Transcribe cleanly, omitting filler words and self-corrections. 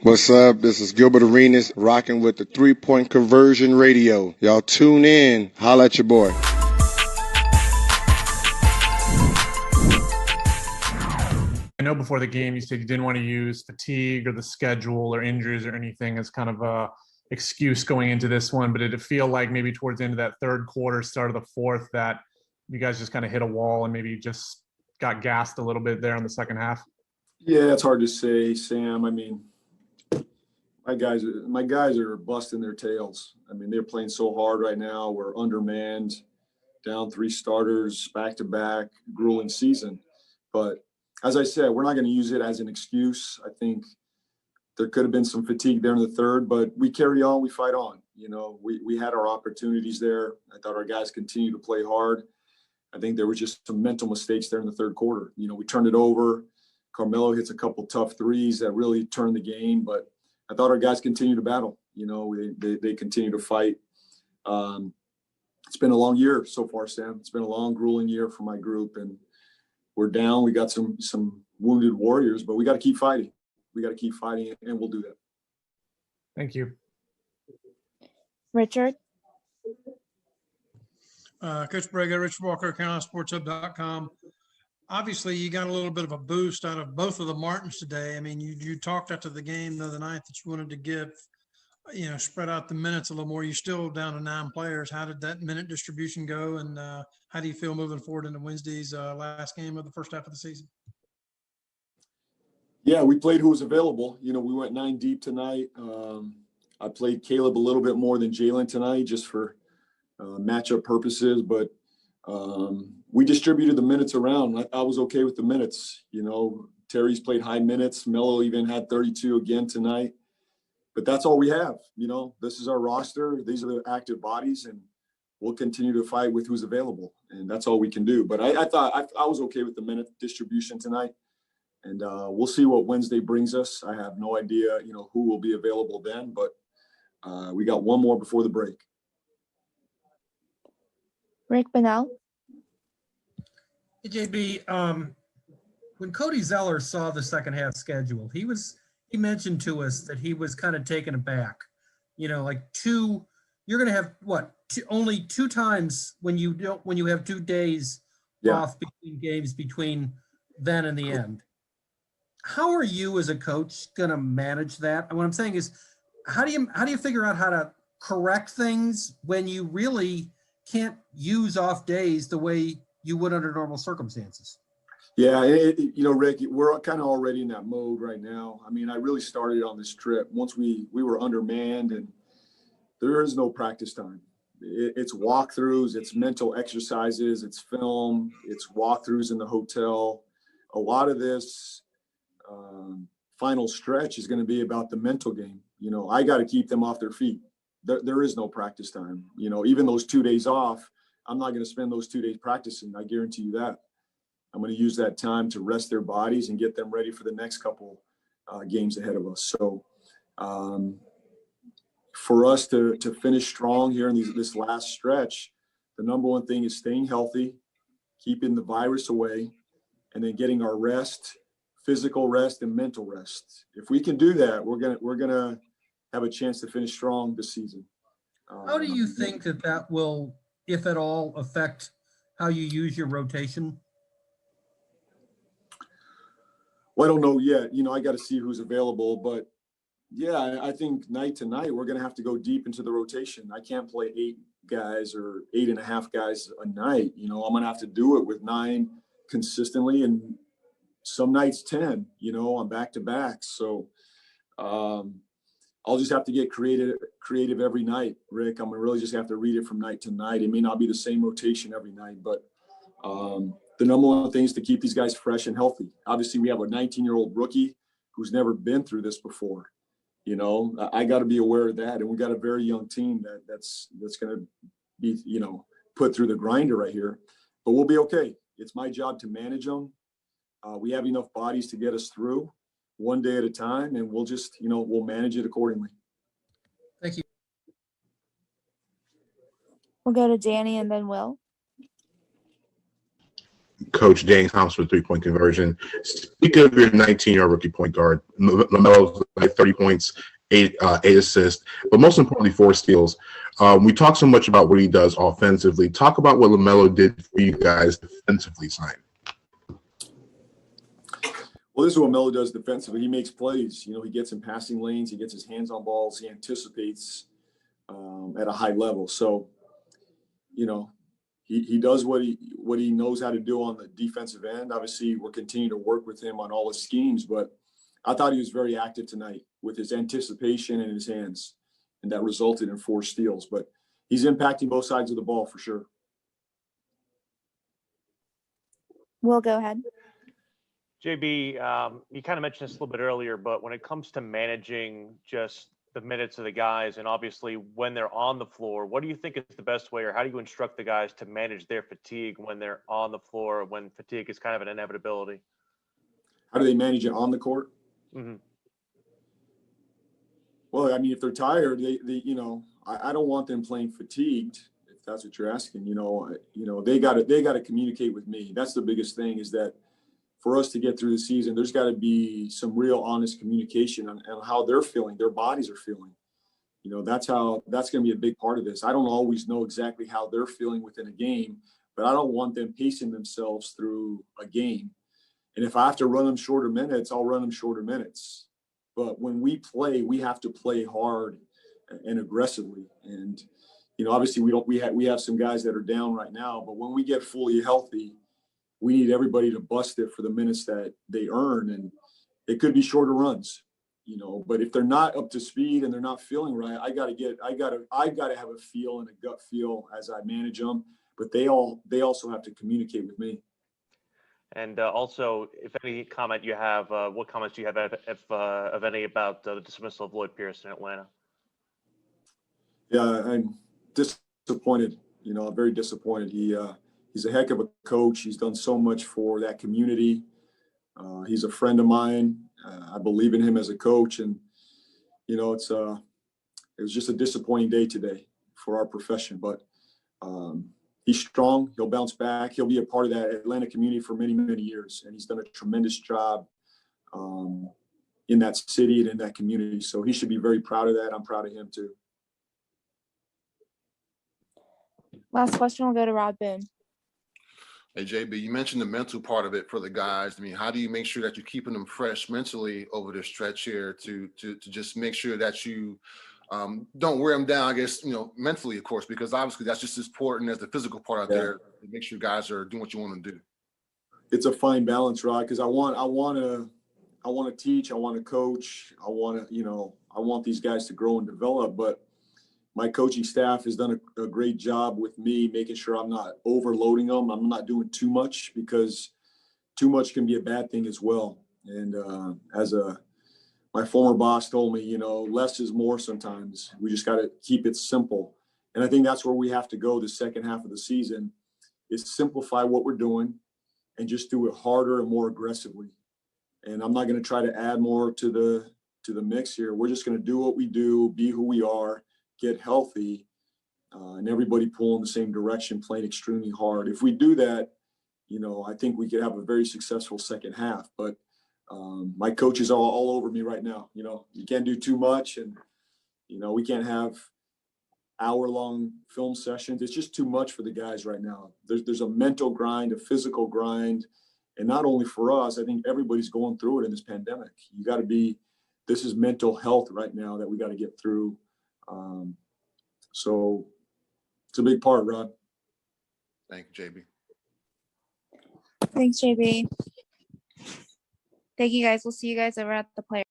What's up? This is Gilbert Arenas rocking with the 3-Point Conversion Radio. Y'all tune in. Holla at your boy. I know before the game you said you didn't want to use fatigue or the schedule or injuries or anything as kind of a excuse going into this one, but did it feel like maybe towards the end of that third quarter, start of the fourth, that you guys just kind of hit a wall and maybe just got gassed a little bit there in the second half? Yeah, it's hard to say, Sam. I mean, my guys are busting their tails. I mean, they're playing so hard right now. We're undermanned, down 3 starters, back-to-back, grueling season. But as I said, we're not going to use it as an excuse. I think there could have been some fatigue there in the third, but we carry on, we fight on. You know, we had our opportunities there. I thought our guys continued to play hard. I think there were just some mental mistakes there in the third quarter. You know, we turned it over. Carmelo hits a couple tough threes that really turned the game, but I thought our guys continued to battle. You know, they continue to fight. It's been a long year so far, Sam. It's been a long, grueling year for my group, and we're down. We got some wounded warriors, but we got to keep fighting. We got to keep fighting, and we'll do that. Thank you. Richard? Coach Borrego, Rich Walker, CarolinaSportsHub.com. Obviously, you got a little bit of a boost out of both of the Martins today. I mean, you talked after the game the other night that you wanted to give, spread out the minutes a little more. You're still down to 9 players. How did that minute distribution go, and how do you feel moving forward into Wednesday's last game of the first half of the season? Yeah, we played who was available. You know, we went 9 deep tonight. I played Caleb a little bit more than Jalen tonight just for matchup purposes, but we distributed the minutes around. I was okay with the minutes. You know, Terry's played high minutes. Melo even had 32 again tonight. But that's all we have. You know, this is our roster. These are the active bodies, and we'll continue to fight with who's available. And that's all we can do. But I thought I was okay with the minute distribution tonight. And we'll see what Wednesday brings us. I have no idea, who will be available then. But we got one more before the break. Rick Bonnell? Hey, JB, when Cody Zeller saw the second half schedule, he mentioned to us that he was kind of taken aback. You're going to have only 2 times when you have 2 days off between games between then and the end. How are you as a coach going to manage that? And what I'm saying is, how do you figure out how to correct things when you really can't use off days the way you would under normal circumstances? Yeah, Rick, we're kind of already in that mode right now. I mean, I really started on this trip once we were undermanned, and there is no practice time. It's walkthroughs, it's mental exercises, it's film, it's walkthroughs in the hotel. A lot of this final stretch is going to be about the mental game. I got to keep them off their feet. There is no practice time. Even those 2 days off, I'm not going to spend those 2 days practicing. I guarantee you that. I'm going to use that time to rest their bodies and get them ready for the next couple games ahead of us. So for us to finish strong here in this last stretch, the number one thing is staying healthy, keeping the virus away, and then getting our rest, physical rest and mental rest. If we can do that, we're gonna have a chance to finish strong this season. How do you think that will, if at all, affect how you use your rotation? Well, I don't know yet. I got to see who's available. But, yeah, I think night to night, we're going to have to go deep into the rotation. I can't play 8 guys or 8.5 guys a night. I'm going to have to do it with 9 consistently, and some nights 10, on back-to-back. So I'll just have to get creative every night, Rick. I'm going to really just have to read it from night to night. It may not be the same rotation every night, but the number one thing is to keep these guys fresh and healthy. Obviously, we have a 19-year-old rookie who's never been through this before. I got to be aware of that. And we got a very young team that's going to be, put through the grinder right here. But we'll be okay. It's my job to manage them. We have enough bodies to get us through one day at a time, and we'll just, we'll manage it accordingly. Thank you. We'll go to Danny and then Will. coach Dane Thompson for three-point conversion. Speak of your 19-year rookie point guard. LaMelo's like 30 points, eight assists, but most importantly, 4 steals. We talk so much about what he does offensively. Talk about what LaMelo did for you guys defensively, Simon. Well, this is what Melo does defensively. He makes plays. He gets in passing lanes. He gets his hands on balls. He anticipates at a high level. So, he does what he knows how to do on the defensive end. Obviously, we're continuing to work with him on all his schemes, but I thought he was very active tonight with his anticipation and his hands, and that resulted in 4 steals. But he's impacting both sides of the ball for sure. Will, go ahead. JB, you kind of mentioned this a little bit earlier, but when it comes to managing just the minutes of the guys and obviously when they're on the floor, what do you think is the best way, or how do you instruct the guys to manage their fatigue when they're on the floor, when fatigue is kind of an inevitability? How do they manage it on the court? Mm-hmm. Well, I mean, if they're tired, I don't want them playing fatigued. If that's what you're asking, they got to communicate with me. That's the biggest thing, is that for us to get through the season, there's got to be some real honest communication on how they're feeling, their bodies are feeling. That's going to be a big part of this. I don't always know exactly how they're feeling within a game, but I don't want them pacing themselves through a game. And if I have to run them shorter minutes, I'll run them shorter minutes. But when we play, we have to play hard and aggressively. And, obviously we have some guys that are down right now, but when we get fully healthy, we need everybody to bust it for the minutes that they earn. And it could be shorter runs, but if they're not up to speed and they're not feeling right, I got to have a feel and a gut feel as I manage them, but they also have to communicate with me. And also, if any comment you have, what comments do you have, if of any, about the dismissal of Lloyd Pierce in Atlanta? Yeah, I'm disappointed. I'm very disappointed. He's a heck of a coach. He's done so much for that community. He's a friend of mine. I believe in him as a coach, and it was just a disappointing day today for our profession. But he's strong. He'll bounce back. He'll be a part of that Atlanta community for many, many years, and he's done a tremendous job in that city and in that community. So he should be very proud of that. I'm proud of him too. Last question will go to Rod Boone. Hey, JB, you mentioned the mental part of it for the guys. I mean, how do you make sure that you're keeping them fresh mentally over this stretch here to just make sure that you don't wear them down, I guess, mentally, of course, because obviously that's just as important as the physical part out there to make sure guys are doing what you want them to do. It's a fine balance, Rod, because I want to teach, I want to coach, I want these guys to grow and develop, but my coaching staff has done a great job with me, making sure I'm not overloading them. I'm not doing too much, because too much can be a bad thing as well. And my former boss told me, less is more sometimes. We just got to keep it simple. And I think that's where we have to go the second half of the season, is simplify what we're doing and just do it harder and more aggressively. And I'm not going to try to add more to the mix here. We're just going to do what we do, be who we are, get healthy, and everybody pull in the same direction, playing extremely hard. If we do that, I think we could have a very successful second half. But my coaches are all over me right now. You can't do too much, and we can't have hour-long film sessions. It's just too much for the guys right now. There's a mental grind, a physical grind, and not only for us. I think everybody's going through it in this pandemic. This is mental health right now that we got to get through. So it's a big part, Rod. Thank you, JB. Thanks, JB. Thank you, guys. We'll see you guys over at the player.